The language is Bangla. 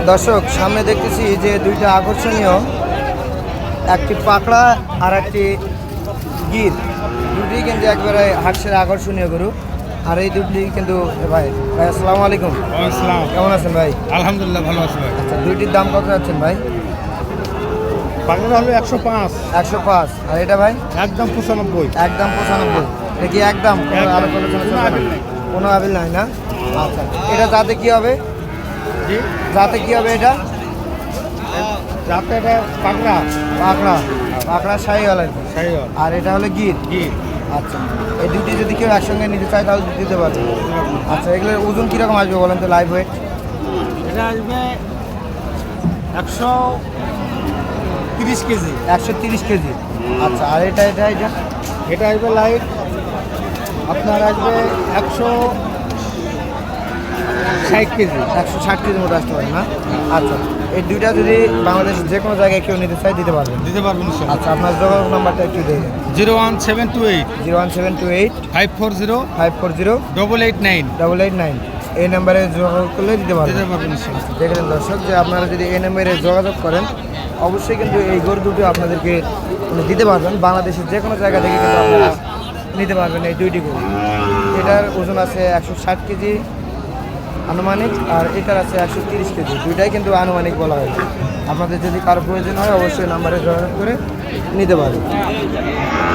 দর্শক সামনে দেখতেছি যে দুইটা আকর্ষণীয়, একটি পাকড়া আর একটি গির, দুটি কিন্তু একবারে হাটসের আকর্ষণীয় গরু। আর এই দুটি কিন্তু ভাই ভাই আসসালামু আলাইকুম। আসসালাম। কেমন আছেন ভাই? আলহামদুলিল্লাহ ভালো আছি ভাই। আচ্ছা, দুইটির দাম কত যাচ্ছেন ভাই? বাংলা হলো 105, 105। আর এটা ভাই? একদম 95। একদম 95। এটা কি একদম আরো কোনো কোনো আবিল নাই না? আচ্ছা, এটা যাতে কি হবে? জি, যাতে কি হবে এটা? যাতে এটা পাকড়া পাকড়া, পাকড়া শাহিওয়াল আর কি। শাহিওয়াল। আর এটা হলো গির। জি, আচ্ছা, এই দুটি যদি কেউ একসঙ্গে নিতে চায় তাহলে দিতে পারবে। আচ্ছা, এগুলোর ওজন কীরকম আসবে বলেন তো, লাইভ ওয়েট? এটা আসবে 130 কেজি। 130 কেজি। আচ্ছা, আর এটা এটা এটা এটা আসবে লাইট আপনার আসবে 160 কেজি। 160 কেজির মতো আসতে পারে না? আচ্ছা, এই দুইটা যদি বাংলাদেশের যে কোনো জায়গায় কেউ নিতে চায় দিতে পারবেন? দিতে পারবেন ইনশাআল্লাহ। আচ্ছা, আপনার যোগাযোগ নাম্বারটা একটু দিয়ে দেন। 01728 01728 540 540 889 889। এই নাম্বারে যোগাযোগ করলে দিতে পারবেন। দিতে পারবেন ইনশাআল্লাহ। দেখলেন দর্শক, যে আপনারা যদি এই নাম্বারে যোগাযোগ করেন অবশ্যই কিন্তু এই গরু দুটো আপনাদেরকে দিতে পারবেন। বাংলাদেশের যে কোনো জায়গা থেকে কিন্তু আপনারা নিতে পারবেন এই দুইটি গরু। এটার ওজন আছে 160 কেজি আনুমানিক, আর এটার আছে 130 কেজি। দুইটাই কিন্তু আনুমানিক বলা হয়েছে। আপনাদের যদি কারো প্রয়োজন হয় অবশ্যই নাম্বারে যোগাযোগ করে নিতে পারবেন।